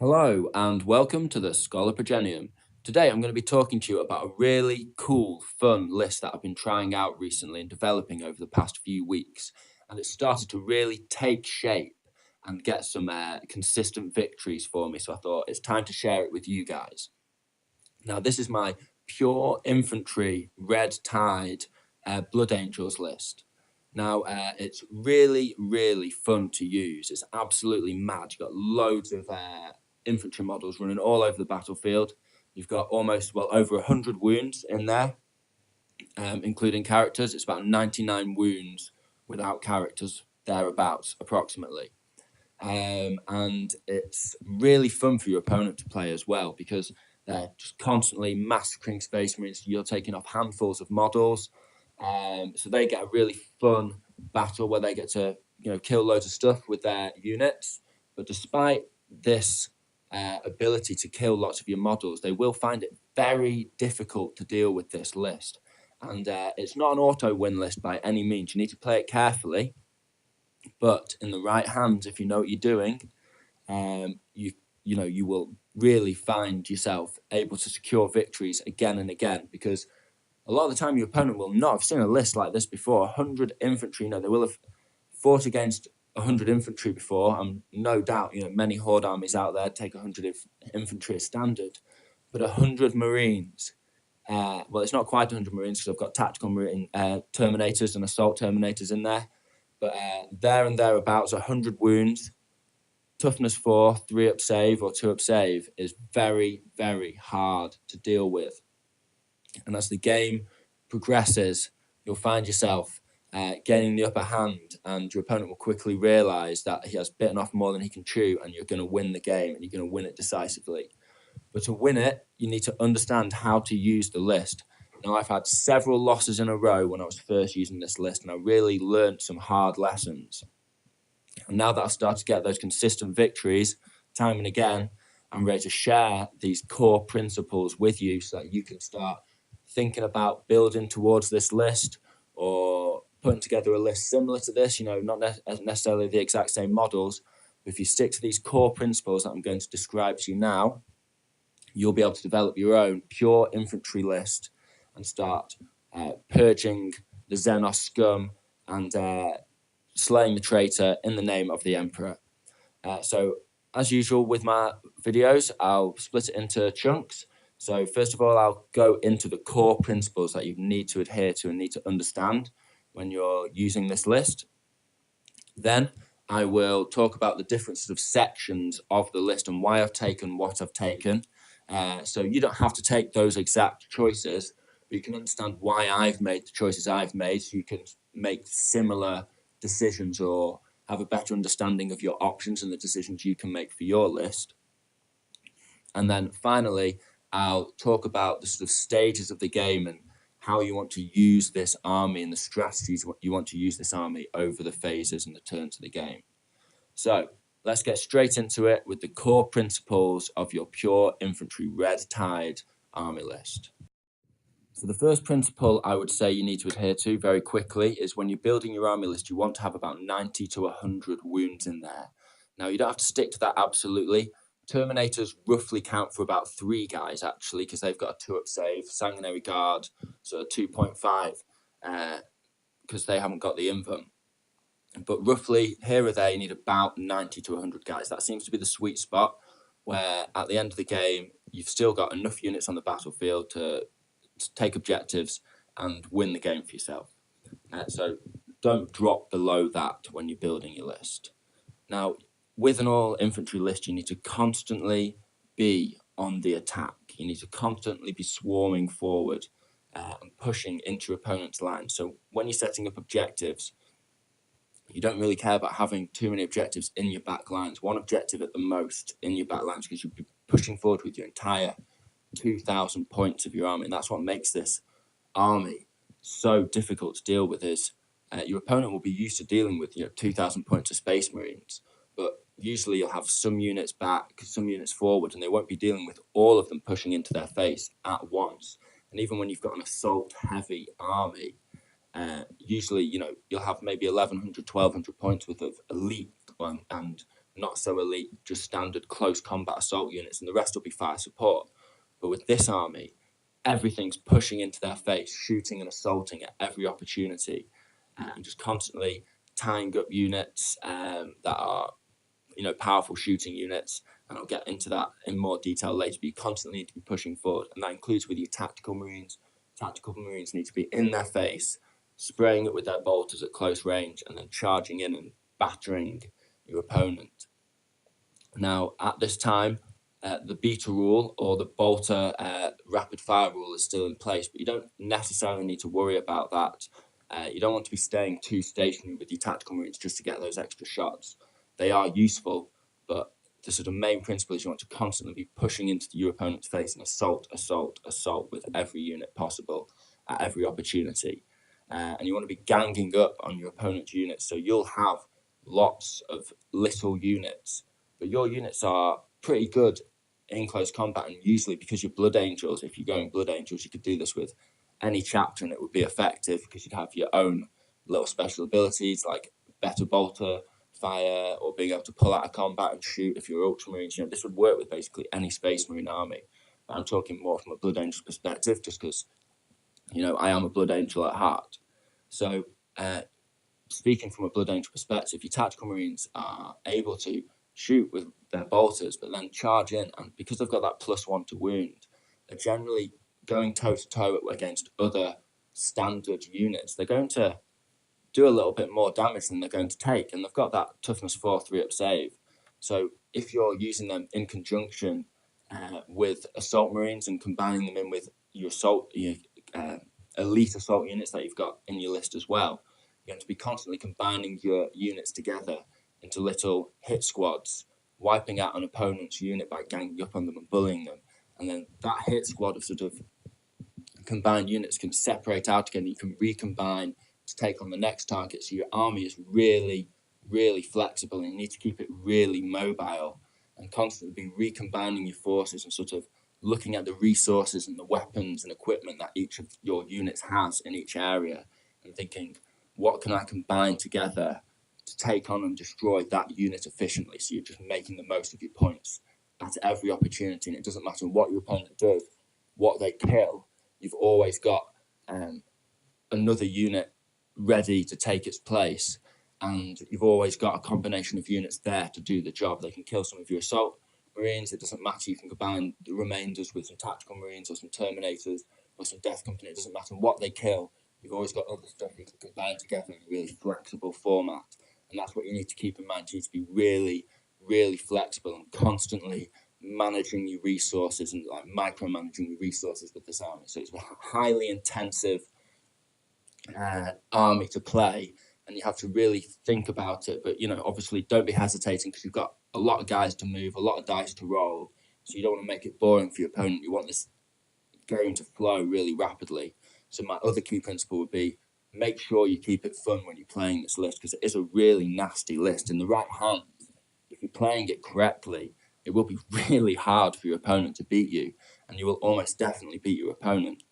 Hello and welcome to the Schola Progenium. Today I'm going to be talking to you about a really cool, fun list that I've been trying out recently and developing over the past few weeks. And it's started to really take shape and get some consistent victories for me. So I thought it's time to share it with you guys. Now, this is my pure infantry red tide Blood Angels list. Now, it's really, really fun to use. It's absolutely mad. You've got loads of infantry models running all over the battlefield. You've got over 100 wounds in there, including characters. It's about 99 wounds without characters, thereabouts, approximately. And it's really fun for your opponent to play as well because they're just constantly massacring Space Marines. You're taking off handfuls of models. So they get a really fun battle where they get to kill loads of stuff with their units. But despite this ability to kill lots of your models, they will find it very difficult to deal with this list. And it's not an auto win list by any means. You need to play it carefully. But in the right hands, if you know what you're doing, you will really find yourself able to secure victories again and again, because a lot of the time your opponent will not have seen a list like this before. 100 infantry, they will have fought against 100 infantry before, and no doubt, many horde armies out there take 100 infantry as standard, but 100 Marines. Well, it's not quite 100 Marines because I've got tactical Marine Terminators and assault Terminators in there, but there and thereabouts, 100 wounds, toughness 4, 3 up save or 2 up save is very, very hard to deal with. And as the game progresses, you'll find yourself gaining the upper hand, and your opponent will quickly realize that he has bitten off more than he can chew, and you're going to win the game, and you're going to win it decisively. But to win it, you need to understand how to use the list. Now, I've had several losses in a row when I was first using this list, and I really learned some hard lessons. And now that I've started to get those consistent victories time and again, I'm ready to share these core principles with you so that you can start thinking about building towards this list or putting together a list similar to this, not necessarily the exact same models. But if you stick to these core principles that I'm going to describe to you now, you'll be able to develop your own pure infantry list and start purging the Xenos scum and slaying the traitor in the name of the Emperor. So as usual with my videos, I'll split it into chunks. So first of all, I'll go into the core principles that you need to adhere to and need to understand when you're using this list. Then I will talk about the different sort of sections of the list and why I've taken what I've taken. So you don't have to take those exact choices, but you can understand why I've made the choices I've made, so you can make similar decisions or have a better understanding of your options and the decisions you can make for your list. And then finally, I'll talk about the sort of stages of the game and how you want to use this army and the strategies you want to use this army over the phases and the turns of the game. So let's get straight into it with the core principles of your pure infantry red tide army list. So the first principle I would say you need to adhere to very quickly is when you're building your army list, you want to have about 90 to 100 wounds in there. Now, you don't have to stick to that absolutely. Terminators roughly count for about 3 guys, actually, because they've got a 2 up save, Sanguinary Guard, so 2.5, because they haven't got the invuln. But roughly, here or there, you need about 90 to 100 guys. That seems to be the sweet spot, where at the end of the game, you've still got enough units on the battlefield to take objectives and win the game for yourself. So don't drop below that when you're building your list. Now, with an all infantry list, you need to constantly be on the attack. You need to constantly be swarming forward and pushing into your opponent's line. So when you're setting up objectives, you don't really care about having too many objectives in your back lines. One objective at the most in your back lines, because you'll be pushing forward with your entire 2,000 points of your army. And that's what makes this army so difficult to deal with, is your opponent will be used to dealing with 2,000 points of Space Marines, but usually you'll have some units back, some units forward, and they won't be dealing with all of them pushing into their face at once. And even when you've got an assault heavy army, usually you'll have maybe 1,100, 1,200 points worth of elite and not so elite, just standard close combat assault units, and the rest will be fire support. But with this army, everything's pushing into their face, shooting and assaulting at every opportunity, and just constantly tying up units that are, powerful shooting units. And I'll get into that in more detail later. But you constantly need to be pushing forward, and that includes with your tactical marines. Tactical marines need to be in their face, spraying it with their bolters at close range, and then charging in and battering your opponent. Now, at this time, the beta rule or the bolter rapid fire rule is still in place, but you don't necessarily need to worry about that. You don't want to be staying too stationary with your tactical marines just to get those extra shots. They are useful, but the sort of main principle is you want to constantly be pushing into your opponent's face and assault with every unit possible at every opportunity. And you want to be ganging up on your opponent's units, so you'll have lots of little units, but your units are pretty good in close combat, and usually because you're Blood Angels, if you're going Blood Angels, you could do this with any chapter and it would be effective because you'd have your own little special abilities like better bolter fire or being able to pull out of combat and shoot if you're Ultramarines. This would work with basically any Space Marine army. But I'm talking more from a Blood Angel perspective just because, I am a Blood Angel at heart. So, speaking from a Blood Angel perspective, your tactical marines are able to shoot with their bolters, but then charge in, and because they've got that +1 to wound, they're generally going toe to toe against other standard units. They're going to do a little bit more damage than they're going to take, and they've got that toughness 4 3-up save. So if you're using them in conjunction with assault marines and combining them in with your elite assault units that you've got in your list as well, you're going to be constantly combining your units together into little hit squads, wiping out an opponent's unit by ganging up on them and bullying them. And then that hit squad of sort of combined units can separate out again. You can recombine to take on the next target. So your army is really, really flexible, and you need to keep it really mobile and constantly be recombining your forces and sort of looking at the resources and the weapons and equipment that each of your units has in each area and thinking, what can I combine together to take on and destroy that unit efficiently? So you're just making the most of your points at every opportunity, and it doesn't matter what your opponent does, what they kill, you've always got another unit ready to take its place, and you've always got a combination of units there to do the job. They can kill some of your assault marines, it doesn't matter, you can combine the remainders with some tactical marines or some Terminators or some Death Company, it doesn't matter what they kill, you've always got other stuff you can combine together in a really flexible format. And that's what you need to keep in mind. You need to be really, really flexible and constantly managing your resources and like micromanaging your resources with this army. So it's a highly intensive army to play, and you have to really think about it. But obviously, don't be hesitating because you've got a lot of guys to move, a lot of dice to roll. So you don't want to make it boring for your opponent. You want this game to flow really rapidly. So my other key principle would be make sure you keep it fun when you're playing this list, because it is a really nasty list. In the right hands, if you're playing it correctly, it will be really hard for your opponent to beat you, and you will almost definitely beat your opponent.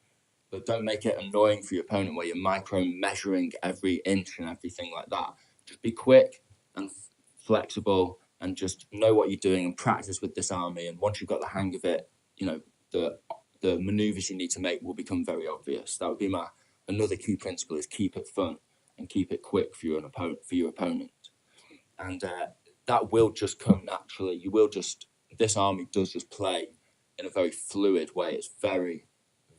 But don't make it annoying for your opponent where you're micro-measuring every inch and everything like that. Just be quick and flexible and just know what you're doing and practice with this army. And once you've got the hang of it, the maneuvers you need to make will become very obvious. That would be another key principle, is keep it fun and keep it quick for your opponent. And that will just come naturally. This army does just play in a very fluid way. It's very,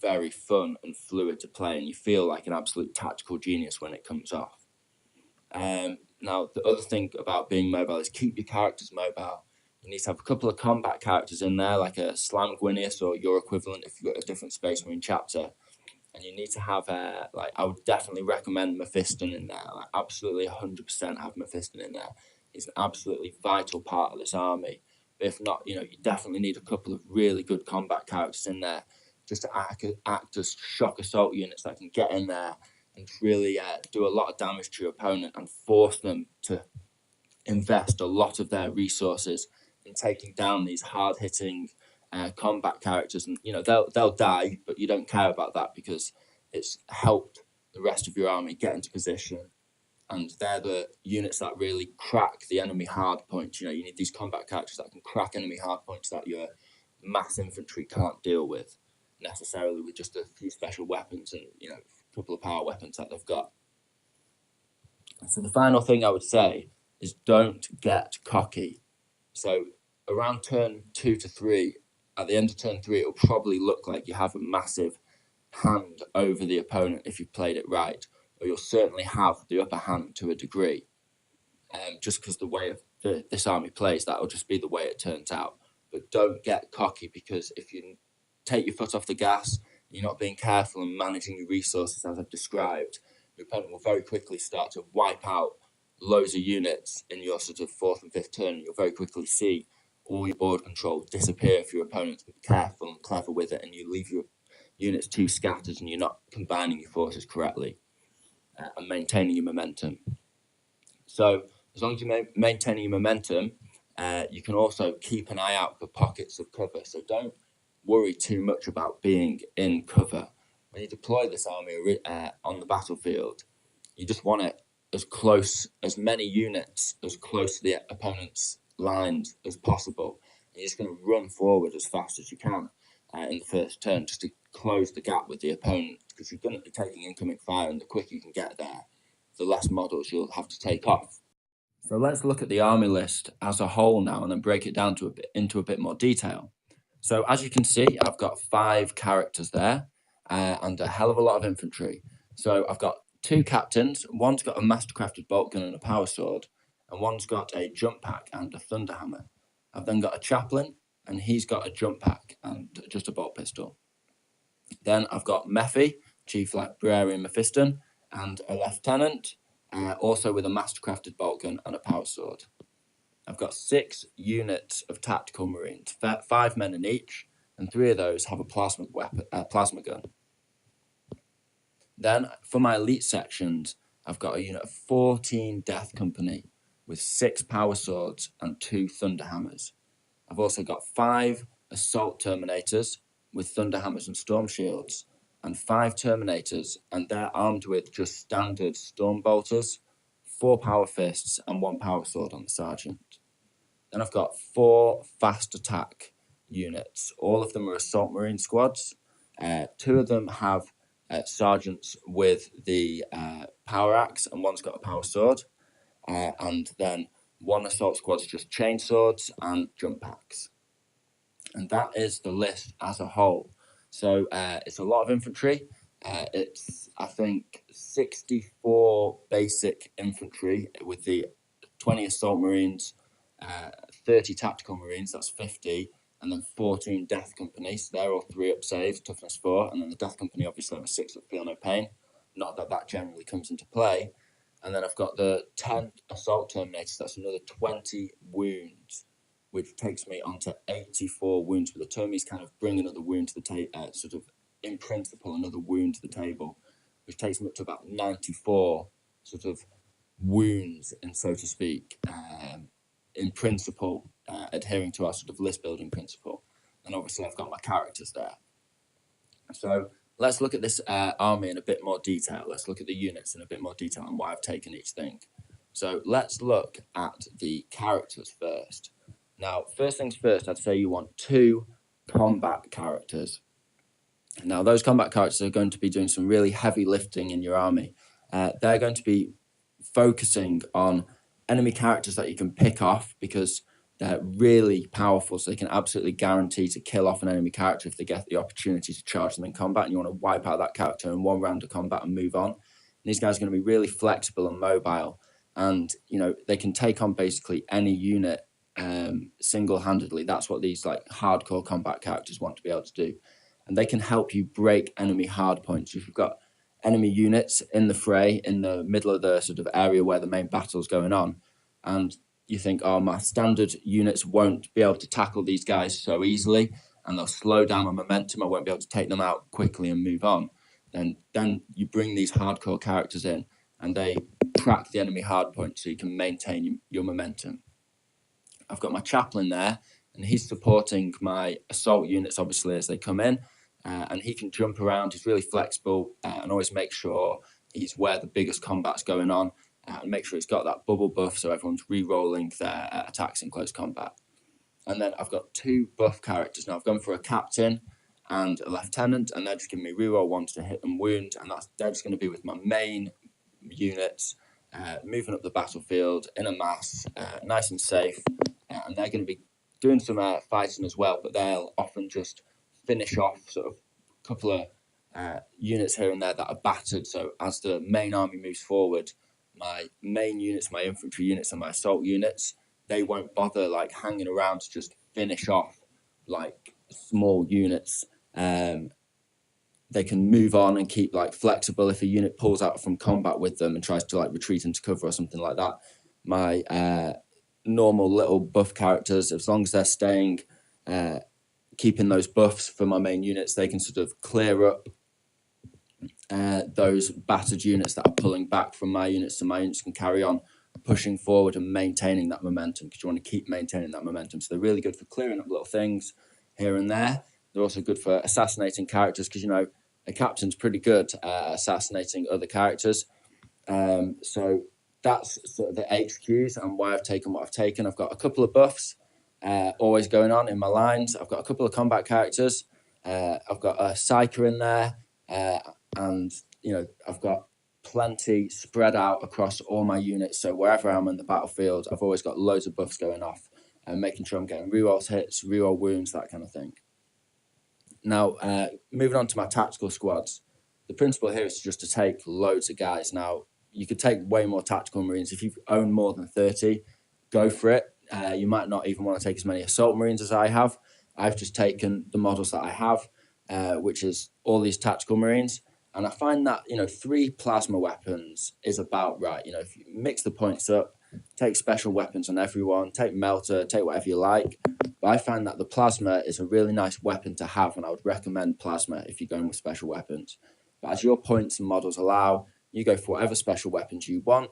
very fun and fluid to play, and you feel like an absolute tactical genius when it comes off. Now, the other thing about being mobile is keep your characters mobile. You need to have a couple of combat characters in there, like a Slanguinius or your equivalent if you've got a different Space Marine chapter. And you need to have, I would definitely recommend Mephiston in there. Like, absolutely 100% have Mephiston in there. He's an absolutely vital part of this army. But if not, you definitely need a couple of really good combat characters in there just to act as shock assault units that can get in there and really do a lot of damage to your opponent and force them to invest a lot of their resources in taking down these hard-hitting combat characters. And they'll die, but you don't care about that because it's helped the rest of your army get into position and they're the units that really crack the enemy hard points. You know, you need these combat characters that can crack enemy hard points that your mass infantry can't deal with necessarily with just a few special weapons and, you know, a couple of power weapons that they've got. So the final thing I would say is don't get cocky. So around turn 2 to 3, at the end of turn 3, it'll probably look like you have a massive hand over the opponent if you've played it right, or you'll certainly have the upper hand to a degree. Just because the way this army plays, that'll just be the way it turns out. But don't get cocky, because if you take your foot off the gas, you're not being careful and managing your resources as I've described, your opponent will very quickly start to wipe out loads of units in your sort of 4th and 5th turn, and you'll very quickly see all your board control disappear if your opponent's careful and clever with it, and you leave your units too scattered and you're not combining your forces correctly and maintaining your momentum. So as long as you're maintaining your momentum, you can also keep an eye out for pockets of cover. So don't worry too much about being in cover. When you deploy this army on the battlefield, you just want it as many units as close to the opponent's lines as possible. You're just going to run forward as fast as you can in the first turn, just to close the gap with the opponent, because you're going to be taking incoming fire, and the quicker you can get there, the less models you'll have to take off. So let's look at the army list as a whole now, and then break it down into a bit more detail. So as you can see, I've got 5 characters there and a hell of a lot of infantry. So I've got 2 captains. One's got a mastercrafted bolt gun and a power sword, and one's got a jump pack and a thunderhammer. I've then got a chaplain, and he's got a jump pack and just a bolt pistol. Then I've got Mephi, Chief Librarian Mephiston, and a lieutenant, also with a mastercrafted bolt gun and a power sword. I've got 6 units of tactical marines, 5 men in each, and 3 of those have a plasma gun. Then for my elite sections, I've got a unit of 14 Death Company with 6 power swords and 2 thunderhammers. I've also got 5 assault Terminators with thunderhammers and storm shields, and 5 Terminators, and they're armed with just standard storm bolters, 4 power fists, and 1 power sword on the sergeant. Then I've got 4 fast attack units. All of them are assault marine squads. 2 of them have sergeants with the power axe, and one's got a power sword. And then 1 assault squad's just chainswords and jump packs. And that is the list as a whole. So it's a lot of infantry. It's, I think, 64 basic infantry with the 20 assault marines, 30 tactical marines, that's 50, and then 14 death companies. So they're all 3 up saves, toughness 4, and then the death company obviously have a 6 up feel no pain. Not that that generally comes into play. And then I've got the 10 assault terminators, that's another 20 wounds, which takes me on to 84 wounds. But the termies kind of bring another wound to the table, sort of in principle, another wound to the table, which takes me up to about 94 sort of wounds, and so to speak, in principle, adhering to our sort of list building principle. And obviously I've got my characters there. So let's look at this army in a bit more detail. Let's look at the units in a bit more detail and why I've taken each thing. So let's look at the characters first. Now, first things first, I'd say you want 2 combat characters. Now, those combat characters are going to be doing some really heavy lifting in your army. They're going to be focusing on enemy characters that you can pick off, because they're really powerful, so they can absolutely guarantee to kill off an enemy character if they get the opportunity to charge them in combat, and you want to wipe out that character in 1 round of combat and move on. And these guys are going to be really flexible and mobile, and they can take on basically any unit single-handedly. That's what these like hardcore combat characters want to be able to do, and they can help you break enemy hard points. If you've got enemy units in the fray, in the middle of the sort of area where the main battle's going on, and you think, oh, my standard units won't be able to tackle these guys so easily, and they'll slow down my momentum, I won't be able to take them out quickly and move on, then you bring these hardcore characters in, and they crack the enemy hard points so you can maintain your momentum. I've got my chaplain there, and he's supporting my assault units, obviously, as they come in, and he can jump around. He's really flexible and always make sure he's where the biggest combat's going on, and make sure it's got that bubble buff so everyone's re-rolling their attacks in close combat. And then I've got 2 buff characters. Now I've gone for a captain and a lieutenant, and they're just giving me reroll 1s to hit and wound, and they're just going to be with my main units, moving up the battlefield in a mass, nice and safe, and they're going to be doing some fighting as well, but they'll often just finish off sort of a couple of units here and there that are battered. So as the main army moves forward, my main units, my infantry units and my assault units, they won't bother like hanging around to just finish off like small units. They can move on and keep like flexible if a unit pulls out from combat with them and tries to like retreat into cover or something like that. My normal little buff characters, as long as they're staying, keeping those buffs for my main units, they can sort of clear up those battered units that are pulling back from my units, so my units can carry on pushing forward and maintaining that momentum, because you want to keep maintaining that momentum. So they're really good for clearing up little things here and there. They're also good for assassinating characters, because, you know, a captain's pretty good at assassinating other characters. So that's sort of the HQs and why I've taken what I've taken. I've got a couple of buffs always going on in my lines. I've got a couple of combat characters. I've got a psyker in there, and, you know, I've got plenty spread out across all my units. So wherever I'm in the battlefield, I've always got loads of buffs going off and making sure I'm getting rerolls, hits, reroll wounds, that kind of thing. Now, moving on to my tactical squads, the principle here is just to take loads of guys. Now, you could take way more tactical marines. If you own more than 30, go for it. You might not even want to take as many assault marines as I have. I've just taken the models that I have, which is all these tactical marines. And I find that, you know, 3 plasma weapons is about right. You know, if you mix the points up, take special weapons on everyone, take melter, take whatever you like. But I find that the plasma is a really nice weapon to have, and I would recommend plasma if you're going with special weapons. But as your points and models allow, you go for whatever special weapons you want.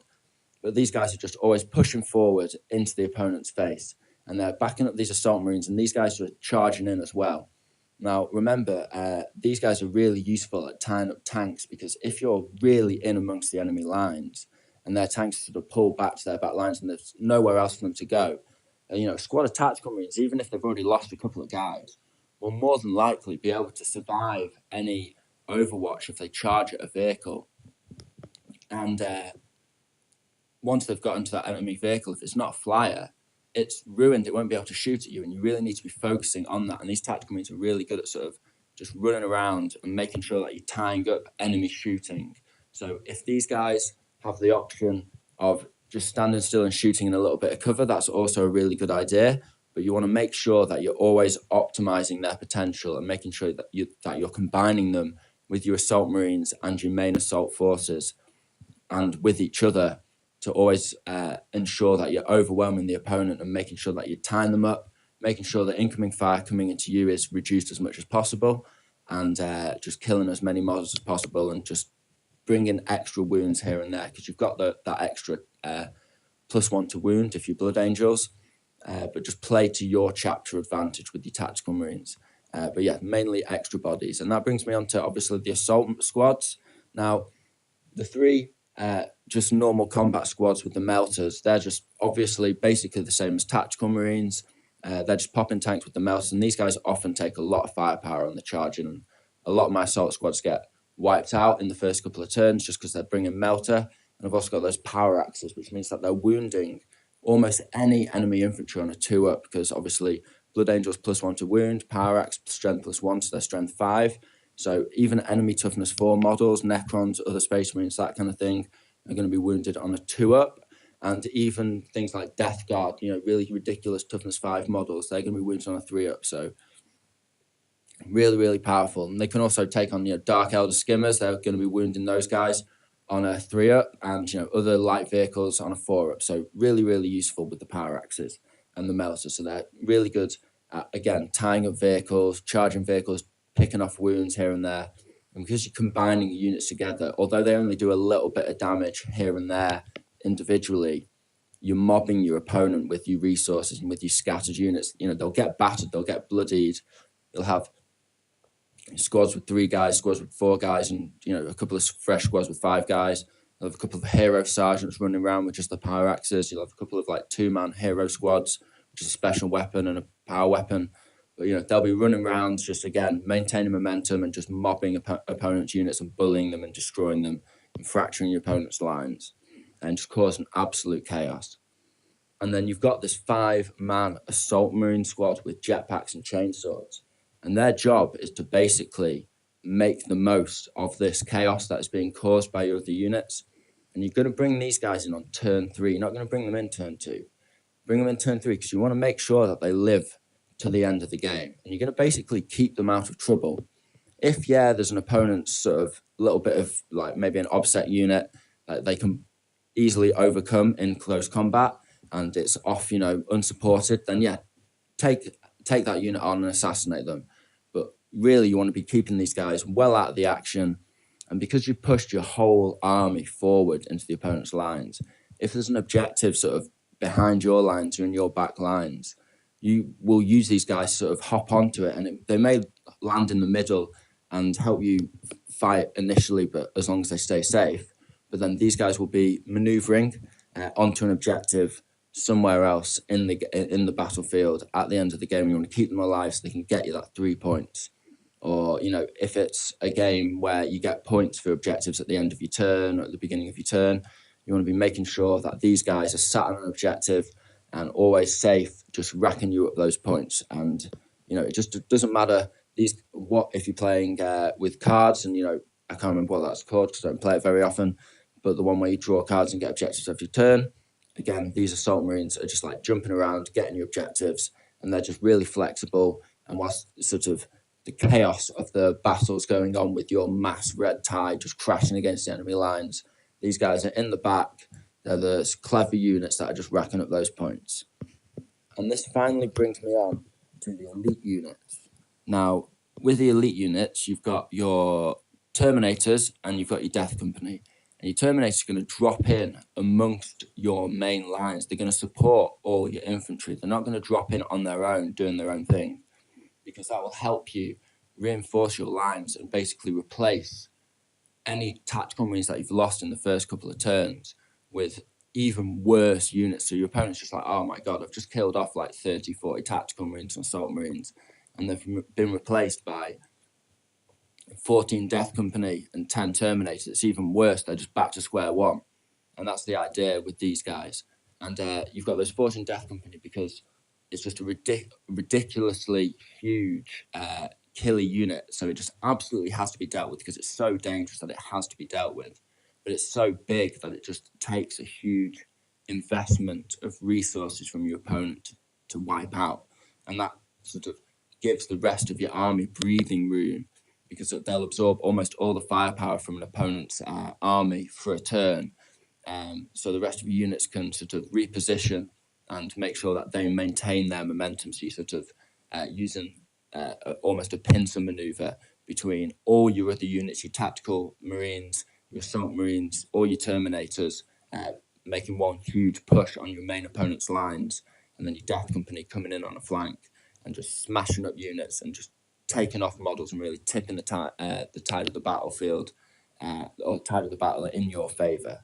But these guys are just always pushing forward into the opponent's face, and they're backing up these assault marines, and these guys are charging in as well. Now, remember, these guys are really useful at tying up tanks, because if you're really in amongst the enemy lines and their tanks sort of pull back to their back lines and there's nowhere else for them to go, you know, a squad of tactical marines, even if they've already lost a couple of guys, will more than likely be able to survive any overwatch if they charge at a vehicle. And once they've got into that enemy vehicle, if it's not a flyer, it's ruined. It won't be able to shoot at you, and you really need to be focusing on that. And these tactical marines are really good at sort of just running around and making sure that you're tying up enemy shooting. So if these guys have the option of just standing still and shooting in a little bit of cover, that's also a really good idea. But you want to make sure that you're always optimizing their potential and making sure that you're combining them with your assault marines and your main assault forces and with each other, to always ensure that you're overwhelming the opponent and making sure that you're tying them up, making sure that incoming fire coming into you is reduced as much as possible, and just killing as many models as possible, and just bringing extra wounds here and there, because you've got that extra +1 to wound if you're Blood Angels, but just play to your chapter advantage with your tactical marines. But yeah, mainly extra bodies. And that brings me on to obviously the assault squads. Now, the 3 just normal combat squads with the melters, they're just obviously basically the same as tactical marines. They're just popping tanks with the melters, and these guys often take a lot of firepower on the charging, and a lot of my assault squads get wiped out in the first couple of turns just because they're bringing melter. And I've also got those power axes, which means that they're wounding almost any enemy infantry on a 2-up, because obviously Blood Angels +1 to wound, power axe strength +1, so they're strength 5. So even enemy toughness 4 models, Necrons, other Space Marines, that kind of thing, are going to be wounded on a 2-up. And even things like Death Guard, you know, really ridiculous toughness 5 models, they're going to be wounded on a 3-up. So really, really powerful. And they can also take on, you know, Dark Elder Skimmers. They're going to be wounding those guys on a 3-up, and, you know, other light vehicles on a 4-up. So really, really useful with the power axes and the melters. So they're really good at, again, tying up vehicles, charging vehicles, picking off wounds here and there. And because you're combining units together, although they only do a little bit of damage here and there individually, you're mobbing your opponent with your resources and with your scattered units. You know, they'll get battered, they'll get bloodied. You'll have squads with 3 guys, squads with 4 guys, and, you know, a couple of fresh squads with 5 guys. You'll have a couple of hero sergeants running around with just the power axes. You'll have a couple of like 2-man hero squads, which is a special weapon and a power weapon. But they'll be running around just again maintaining momentum and just mobbing opponents' units and bullying them and destroying them and fracturing your opponent's lines and just causing absolute chaos. And then you've got this 5-man assault marine squad with jetpacks and chainswords, and their job is to basically make the most of this chaos that is being caused by your other units. And you're going to bring these guys in on turn 3. You're not going to bring them in turn 2. Bring them in turn 3 because you want to make sure that they live to the end of the game. And you're going to basically keep them out of trouble. If, there's an opponent's sort of little bit of like maybe an offset unit that they can easily overcome in close combat and it's off, unsupported, then take that unit on and assassinate them. But really you want to be keeping these guys well out of the action. And because you pushed your whole army forward into the opponent's lines, if there's an objective sort of behind your lines or in your back lines, you will use these guys to sort of hop onto it, and they may land in the middle and help you fight initially, but as long as they stay safe. But then these guys will be maneuvering onto an objective somewhere else in the battlefield at the end of the game. You want to keep them alive so they can get you that 3 points. Or, if it's a game where you get points for objectives at the end of your turn or at the beginning of your turn, you want to be making sure that these guys are sat on an objective and always safe, just racking you up those points. And, it just doesn't matter if you're playing with cards, and, I can't remember what that's called because I don't play it very often, but the one where you draw cards and get objectives every turn. Again, these assault marines are just like jumping around, getting your objectives, and they're just really flexible. And whilst sort of the chaos of the battles going on with your mass red tide just crashing against the enemy lines, these guys are in the back. They're the clever units that are just racking up those points. And this finally brings me on to the elite units. Now, with the elite units, you've got your Terminators and you've got your Death Company. And your Terminators are going to drop in amongst your main lines. They're going to support all your infantry. They're not going to drop in on their own, doing their own thing, because that will help you reinforce your lines and basically replace any tactical marines that you've lost in the first couple of turns with even worse units. So your opponent's just like, oh my God, I've just killed off like 30, 40 tactical marines and assault marines, and they've been replaced by 14 Death Company and 10 Terminators. It's even worse. They're just back to square one. And that's the idea with these guys. And you've got those 14 Death Company because it's just a ridiculously huge killer unit. So it just absolutely has to be dealt with because it's so dangerous that it has to be dealt with. But it's so big that it just takes a huge investment of resources from your opponent to wipe out. And that sort of gives the rest of your army breathing room, because they'll absorb almost all the firepower from an opponent's army for a turn. So the rest of your units can sort of reposition and make sure that they maintain their momentum. So you're sort of using almost a pincer maneuver between all your other units, your tactical marines, your assault marines, all your Terminators, making one huge push on your main opponent's lines, and then your Death Company coming in on a flank and just smashing up units and just taking off models and really tipping the tide of the battlefield, or tide of the battle in your favour.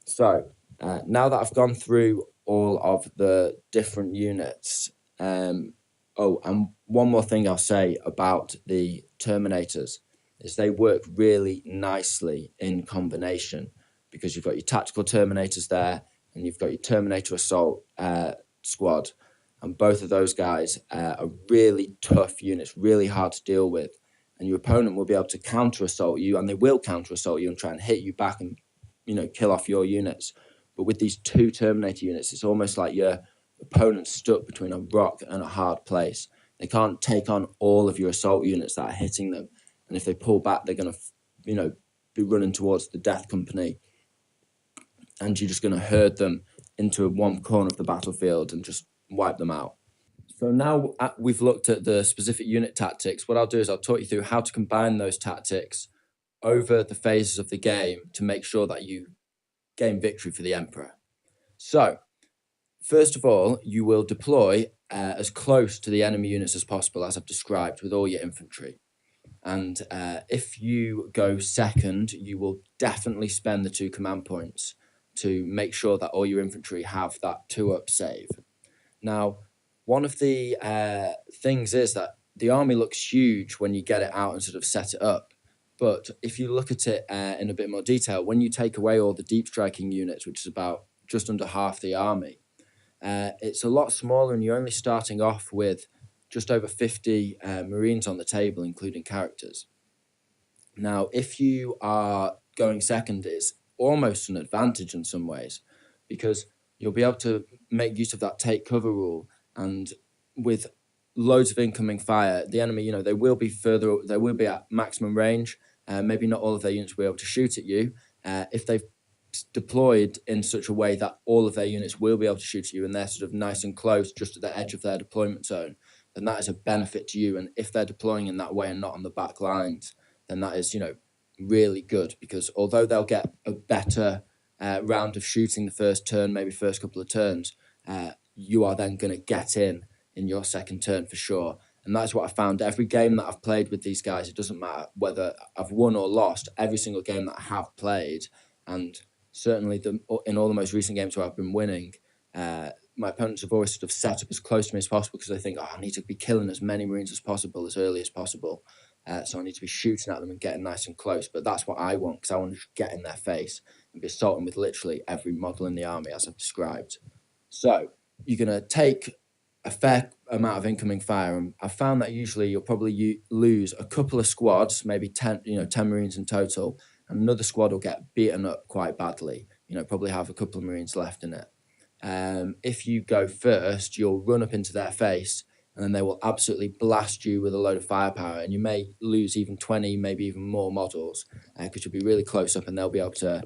So now that I've gone through all of the different units, and one more thing I'll say about the Terminators is they work really nicely in combination, because you've got your tactical Terminators there and you've got your Terminator assault squad. And both of those guys are really tough units, really hard to deal with. And your opponent will be able to counter-assault you, and they will counter-assault you and try and hit you back and, kill off your units. But with these two Terminator units, it's almost like your opponent's stuck between a rock and a hard place. They can't take on all of your assault units that are hitting them. And if they pull back, they're going to, be running towards the Death Company. And you're just going to herd them into one corner of the battlefield and just wipe them out. So now we've looked at the specific unit tactics. What I'll do is I'll talk you through how to combine those tactics over the phases of the game to make sure that you gain victory for the Emperor. So, first of all, you will deploy as close to the enemy units as possible, as I've described, with all your infantry. And if you go second, you will definitely spend the 2 command points to make sure that all your infantry have that 2-up save. Now, one of the things is that the army looks huge when you get it out and sort of set it up. But if you look at it in a bit more detail, when you take away all the deep striking units, which is about just under half the army, it's a lot smaller, and you're only starting off with just over 50 Marines on the table, including characters. Now, if you are going second, it's almost an advantage in some ways, because you'll be able to make use of that take cover rule, and with loads of incoming fire, the enemy, they will be at maximum range. Maybe not all of their units will be able to shoot at you. If they've deployed in such a way that all of their units will be able to shoot at you and they're sort of nice and close just at the edge of their deployment zone, then that is a benefit to you. And if they're deploying in that way and not on the back lines, then that is, really good, because although they'll get a better round of shooting the first turn, maybe first couple of turns, you are then going to get in your second turn for sure. And that's what I found every game that I've played with these guys. It doesn't matter whether I've won or lost, every single game that I have played, and certainly in all the most recent games where I've been winning, my opponents have always sort of set up as close to me as possible, because they think, I need to be killing as many Marines as possible as early as possible. So I need to be shooting at them and getting nice and close. But that's what I want, because I want to get in their face and be assaulting with literally every model in the army, as I've described. So you're going to take a fair amount of incoming fire, and I've found that usually you'll probably lose a couple of squads, maybe 10 Marines in total, and another squad will get beaten up quite badly. Probably have a couple of Marines left in it. If you go first, you'll run up into their face, and then they will absolutely blast you with a load of firepower, and you may lose even 20, maybe even more models, because you'll be really close up, and they'll be able to,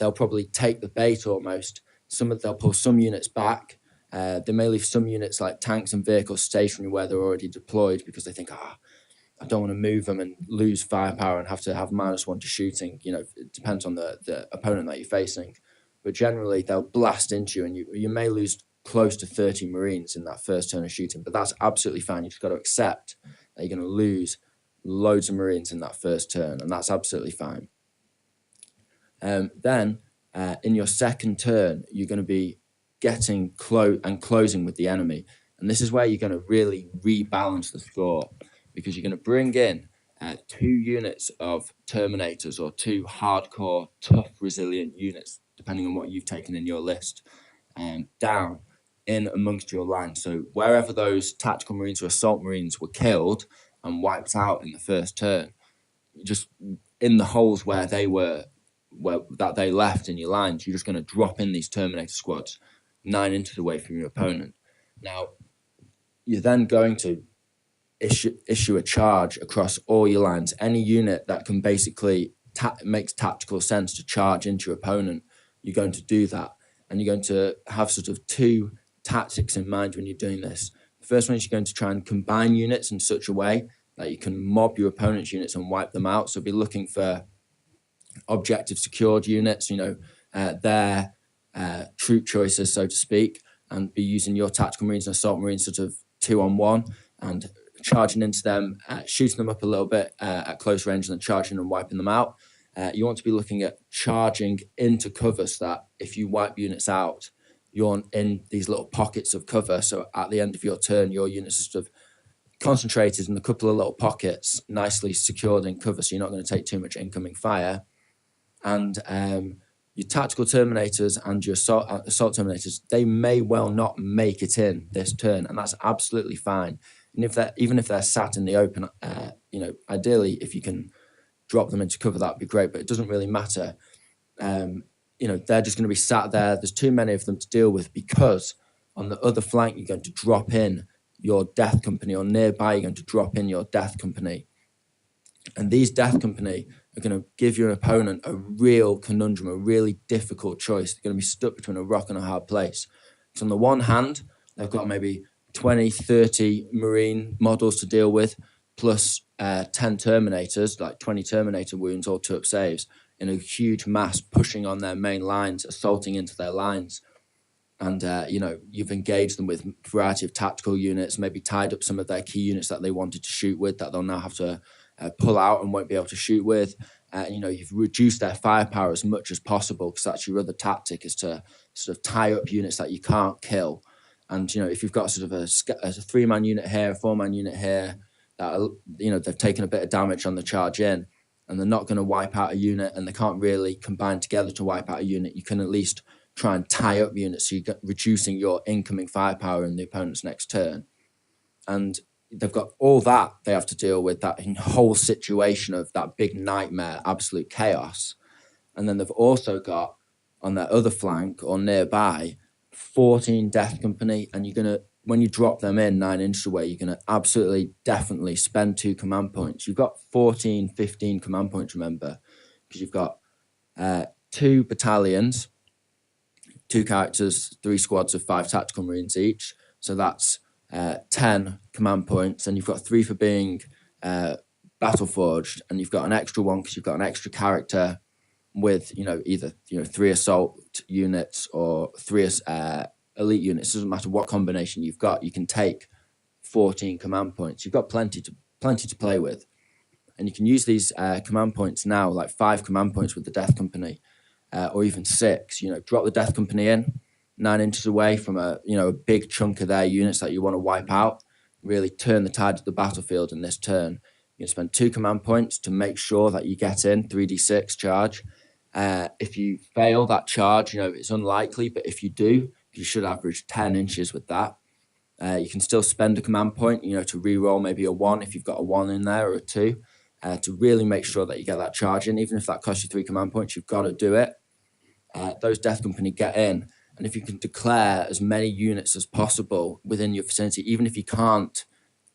they'll probably take the bait almost. They'll pull some units back. They may leave some units like tanks and vehicles stationary where they're already deployed, because they think, I don't want to move them and lose firepower and have to have -1 to shooting. It depends on the opponent that you're facing. But generally, they'll blast into you, and you may lose close to 30 Marines in that first turn of shooting. But that's absolutely fine. You've just got to accept that you're going to lose loads of Marines in that first turn, and that's absolutely fine. Then, in your second turn, you're going to be getting closing with the enemy. And this is where you're going to really rebalance the score, because you're going to bring in 2 units of Terminators, or 2 hardcore, tough, resilient units, depending on what you've taken in your list, down in amongst your lines. So wherever those tactical Marines or assault Marines were killed and wiped out in the first turn, just in the holes where they were, that they left in your lines, you're just going to drop in these Terminator squads 9 inches away from your opponent. Now, you're then going to issue a charge across all your lines. Any unit that can basically makes tactical sense to charge into your opponent, you're going to do that. And you're going to have sort of 2 tactics in mind when you're doing this. The first one is you're going to try and combine units in such a way that you can mob your opponent's units and wipe them out. So be looking for objective secured units, their troop choices, so to speak, and be using your tactical Marines and assault Marines sort of 2-on-1 and charging into them, shooting them up a little bit at close range, and then charging and wiping them out. You want to be looking at charging into cover, so that if you wipe units out, you're in these little pockets of cover. So at the end of your turn, your units are sort of concentrated in a couple of little pockets, nicely secured in cover, so you're not going to take too much incoming fire. And your tactical Terminators and your assault Terminators, they may well not make it in this turn, and that's absolutely fine. And even if they're sat in the open, ideally, if you can drop them into cover, that'd be great, but it doesn't really matter. They're just going to be sat there. There's too many of them to deal with, because on the other flank, you're going to drop in your death company, or nearby, you're going to drop in your death company. And these death company are going to give your opponent a real conundrum, a really difficult choice. They're going to be stuck between a rock and a hard place. So on the one hand, they've got maybe 20, 30 Marine models to deal with, plus 10 Terminators, like 20 Terminator wounds or 2-up saves, in a huge mass pushing on their main lines, assaulting into their lines. And, you've engaged them with a variety of tactical units, maybe tied up some of their key units that they wanted to shoot with, that they'll now have to pull out and won't be able to shoot with. You've reduced their firepower as much as possible, because that's your other tactic, is to sort of tie up units that you can't kill. And, if you've got sort of a 3-man unit here, a 4-man unit here, that, they've taken a bit of damage on the charge in, and they're not going to wipe out a unit, and they can't really combine together to wipe out a unit, you can at least try and tie up units, so you're reducing your incoming firepower in the opponent's next turn. And they've got all that they have to deal with, that whole situation of that big nightmare, absolute chaos. And then they've also got, on their other flank or nearby, 14 Death Company, and you're going to, when you drop them in 9 inches away, you're going to absolutely, definitely spend 2 command points. You've got 14, 15 command points, remember, because you've got 2 battalions, 2 characters, 3 squads of 5 tactical marines each. So that's 10 command points, and you've got 3 for being battle forged, and you've got an extra 1 because you've got an extra character with either 3 assault units or 3 elite units. It doesn't matter what combination you've got, you can take 14 command points. You've got plenty to play with, and you can use these command points now, like 5 command points with the Death Company, or even 6. Drop the Death Company in 9 inches away from a big chunk of their units that you want to wipe out. Really turn the tide of the battlefield in this turn. You can spend 2 command points to make sure that you get in 3d6 charge. If you fail that charge, it's unlikely, but if you do, you should average 10 inches with that. You can still spend a command point, to re-roll maybe a 1 if you've got a 1 in there, or a 2, to really make sure that you get that charge in. Even if that costs you 3 command points, you've got to do it. Those Death Company get in, and if you can declare as many units as possible within your vicinity, even if you can't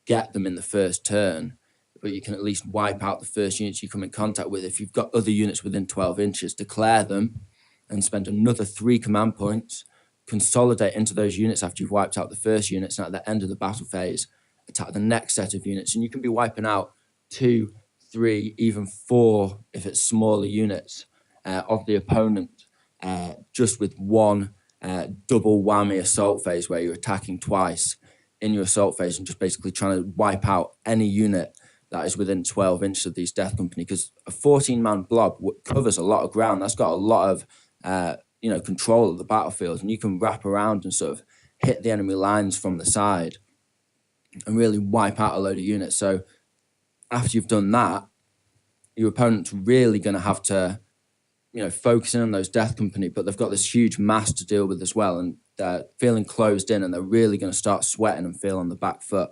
get them in the first turn, but you can at least wipe out the first units you come in contact with. If you've got other units within 12 inches, declare them and spend another 3 command points, consolidate into those units after you've wiped out the first units, and at the end of the battle phase, attack the next set of units. And you can be wiping out 2, 3, even 4, if it's smaller units, of the opponent, just with 1 double whammy assault phase, where you're attacking twice in your assault phase and just basically trying to wipe out any unit that is within 12 inches of these Death Company, because a 14-man blob covers a lot of ground. That's got a lot of control of the battlefield, and you can wrap around and sort of hit the enemy lines from the side and really wipe out a load of units. So after you've done that, your opponent's really going to have to focus in on those Death Company, but they've got this huge mass to deal with as well, and they're feeling closed in, and they're really going to start sweating and feel on the back foot.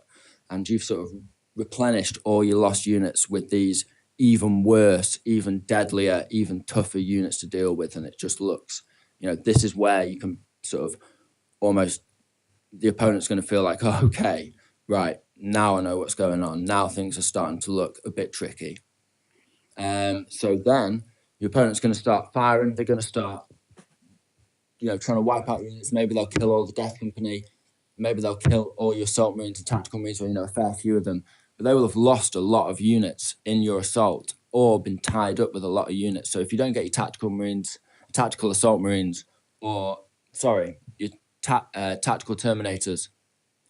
And you've sort of replenished all your lost units with these even worse, even deadlier, even tougher units to deal with, and it just looks, this is where you can sort of almost, the opponent's going to feel like, oh, okay, right, now I know what's going on. Now things are starting to look a bit tricky. So then your opponent's going to start firing. They're going to start, trying to wipe out units. Maybe they'll kill all the Death Company. Maybe they'll kill all your assault marines and tactical marines, or a fair few of them. But they will have lost a lot of units in your assault, or been tied up with a lot of units. So if you don't get your tactical marines, tactical assault marines, your tactical terminators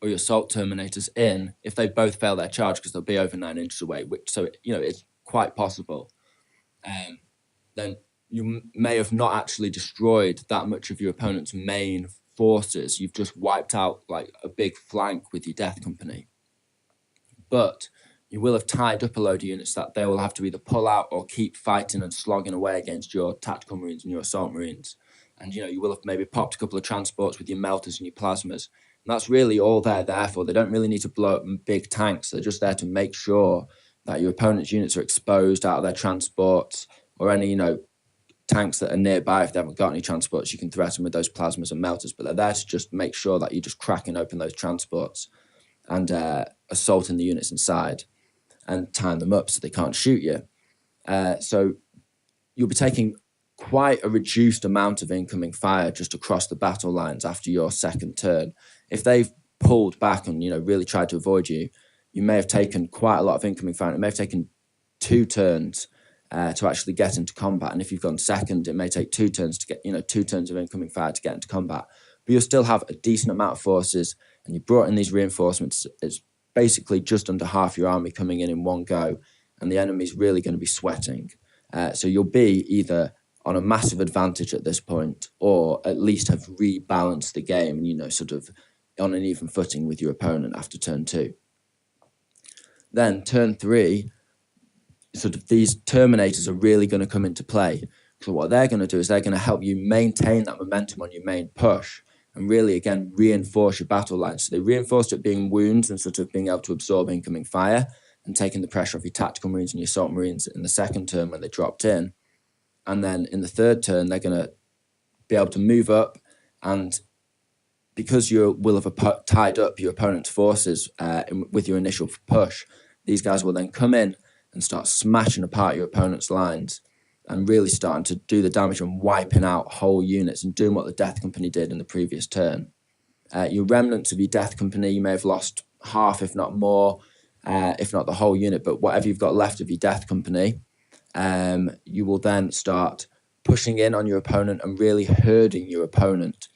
or your assault terminators in, if they both fail their charge, because they'll be over 9 inches away, it's quite possible, then you may have not actually destroyed that much of your opponent's main forces. You've just wiped out like a big flank with your Death Company. But you will have tied up a load of units that they will have to either pull out or keep fighting and slogging away against your tactical marines and your assault marines. And, you will have maybe popped a couple of transports with your melters and your plasmas. And that's really all they're there for. They don't really need to blow up big tanks. They're just there to make sure that your opponent's units are exposed out of their transports, or any, tanks that are nearby. If they haven't got any transports, you can threaten with those plasmas and melters. But they're there to just make sure that you're just cracking open those transports and assaulting the units inside and tying them up so they can't shoot you. So you'll be taking quite a reduced amount of incoming fire just across the battle lines after your second turn. If they've pulled back and really tried to avoid you, you may have taken quite a lot of incoming fire. It may have taken 2 turns to actually get into combat, and if you've gone second, it may take 2 turns to get 2 turns of incoming fire to get into combat. But you'll still have a decent amount of forces, and you brought in these reinforcements. It's basically just under half your army coming in one go, and the enemy's really going to be sweating. So you'll be either on a massive advantage at this point, or at least have rebalanced the game and, sort of on an even footing with your opponent after turn 2. Then turn 3, sort of these Terminators are really going to come into play. So what they're going to do is they're going to help you maintain that momentum on your main push and really, again, reinforce your battle line. So they reinforced it being wounds and sort of being able to absorb incoming fire and taking the pressure off your tactical marines and your assault marines in the second turn when they dropped in. And then in the third turn, they're going to be able to move up, and because you will have tied up your opponent's forces with your initial push, these guys will then come in and start smashing apart your opponent's lines and really starting to do the damage and wiping out whole units and doing what the Death Company did in the previous turn. Your remnants of your Death Company, you may have lost half, if not more, if not the whole unit, but whatever you've got left of your Death Company, you will then start pushing in on your opponent and really herding your opponent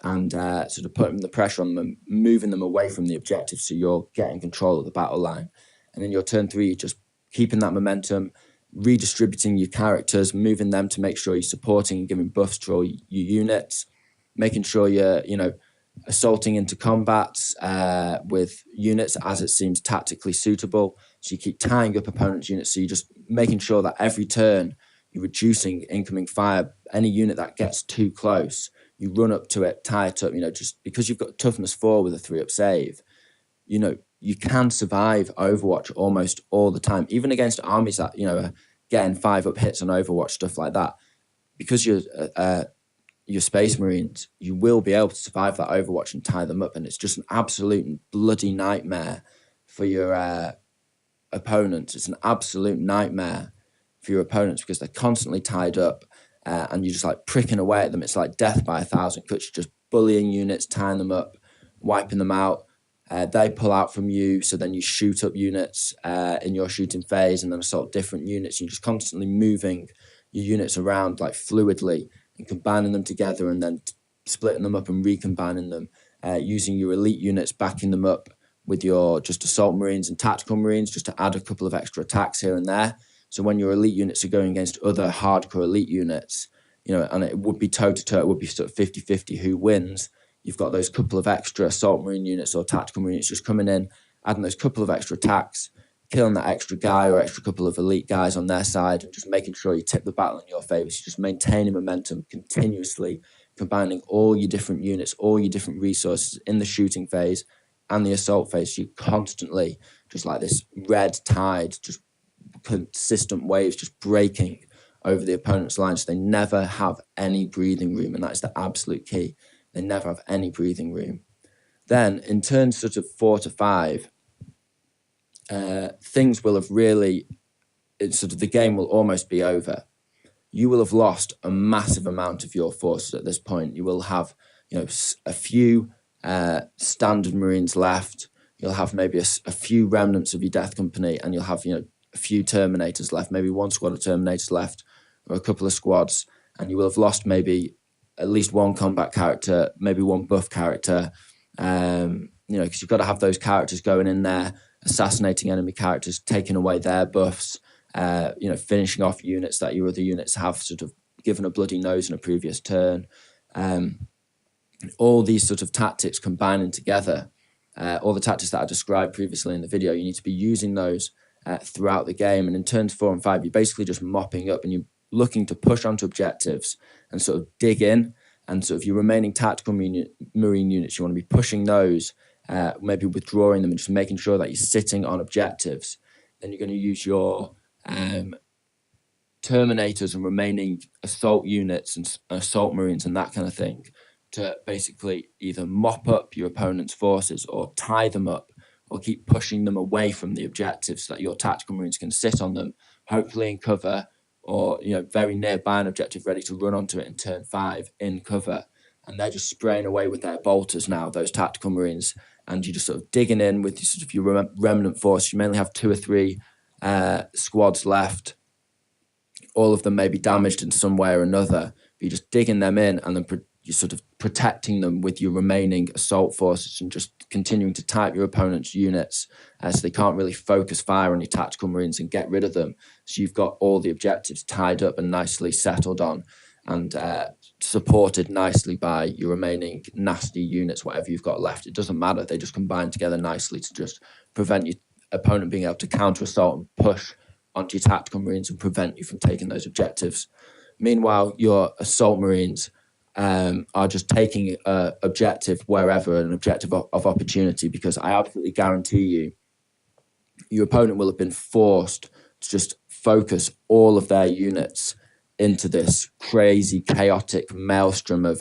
and sort of putting the pressure on them and moving them away from the objective, so you're getting control of the battle line. And in your turn 3, you're just keeping that momentum, redistributing your characters, moving them to make sure you're supporting and giving buffs to all your units, making sure you're, assaulting into combats with units as it seems tactically suitable. So you keep tying up opponents' units, so you're just making sure that every turn you're reducing incoming fire. Any unit that gets too close, you run up to it, tie it up, just because you've got toughness 4 with a 3-up save, you can survive Overwatch almost all the time, even against armies that, are getting 5-up hits on Overwatch, stuff like that. Because you're Space Marines, you will be able to survive that Overwatch and tie them up, and it's just an absolute bloody nightmare for your opponents. It's an absolute nightmare for your opponents because they're constantly tied up, and you're just like pricking away at them. It's like death by 1,000 cuts. You're just bullying units, tying them up, wiping them out. They pull out from you, so then you shoot up units in your shooting phase and then assault different units. You're just constantly moving your units around like fluidly and combining them together and then splitting them up and recombining them, using your elite units, backing them up with your just assault marines and tactical marines just to add a couple of extra attacks here and there. So when your elite units are going against other hardcore elite units, and it would be toe-to-toe, it would be sort of 50-50 who wins. You've got those couple of extra assault marine units or tactical marine units just coming in, adding those couple of extra attacks, killing that extra guy or extra couple of elite guys on their side, and just making sure you tip the battle in your favour. So just maintaining momentum continuously, combining all your different units, all your different resources in the shooting phase and the assault phase. So you're constantly just like this red tide, just consistent waves just breaking over the opponent's lines. So they never have any breathing room, and that's the absolute key. They never have any breathing room. Then in turns sort of 4 to 5, things will have really, the game will almost be over. You will have lost a massive amount of your forces at this point. You will have, a few standard Marines left. You'll have maybe a few remnants of your Death Company, and you'll have, a few Terminators left, maybe one squad of Terminators left, or a couple of squads, and you will have lost maybe at least one combat character, maybe one buff character, because you've got to have those characters going in there, assassinating enemy characters, taking away their buffs, finishing off units that your other units have sort of given a bloody nose in a previous turn. All these sort of tactics combining together, all the tactics that I described previously in the video, you need to be using those throughout the game. And in turns 4 and 5, you're basically just mopping up and you're looking to push onto objectives and sort of dig in. And so if you're remaining tactical marine units, you want to be pushing those, maybe withdrawing them and just making sure that you're sitting on objectives. Then you're going to use your Terminators and remaining assault units and assault marines and that kind of thing to basically either mop up your opponent's forces or tie them up or keep pushing them away from the objectives so that your tactical marines can sit on them, hopefully in cover, or very nearby an objective ready to run onto it in turn 5 in cover. And they're just spraying away with their bolters now, those tactical marines, and you're just sort of digging in with sort of your remnant force. You mainly have 2 or 3 squads left. All of them may be damaged in some way or another, but you're just digging them in and then you're sort of protecting them with your remaining assault forces and just continuing to type your opponent's units so they can't really focus fire on your tactical marines and get rid of them. So you've got all the objectives tied up and nicely settled on and supported nicely by your remaining nasty units, whatever you've got left. It doesn't matter. They just combine together nicely to just prevent your opponent being able to counter-assault and push onto your tactical marines and prevent you from taking those objectives. Meanwhile, your assault marines are just taking objective wherever, an objective of opportunity, because I absolutely guarantee you, your opponent will have been forced to just focus all of their units into this crazy, chaotic maelstrom of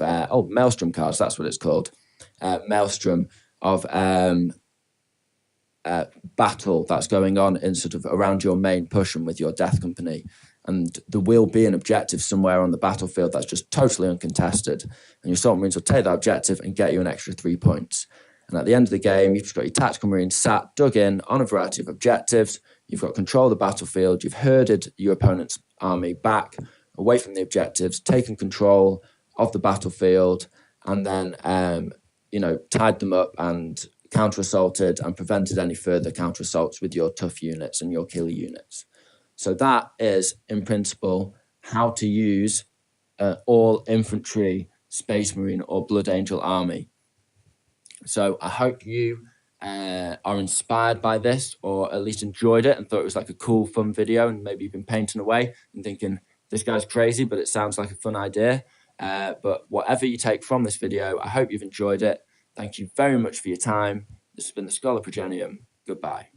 maelstrom cards. That's what it's called, maelstrom of battle that's going on in sort of around your main push and with your death company. And there will be an objective somewhere on the battlefield that's just totally uncontested. And your assault marines will take that objective and get you an extra 3 points. And at the end of the game, you've just got your tactical marines sat, dug in on a variety of objectives. You've got control of the battlefield. You've herded your opponent's army back away from the objectives, taken control of the battlefield, and then, tied them up and counter-assaulted and prevented any further counter-assaults with your tough units and your killer units. So that is, in principle, how to use all infantry, Space Marine, or Blood Angel army. So I hope you are inspired by this, or at least enjoyed it and thought it was like a cool, fun video, and maybe you've been painting away and thinking, this guy's crazy, but it sounds like a fun idea. But whatever you take from this video, I hope you've enjoyed it. Thank you very much for your time. This has been the Schola Progenium. Goodbye.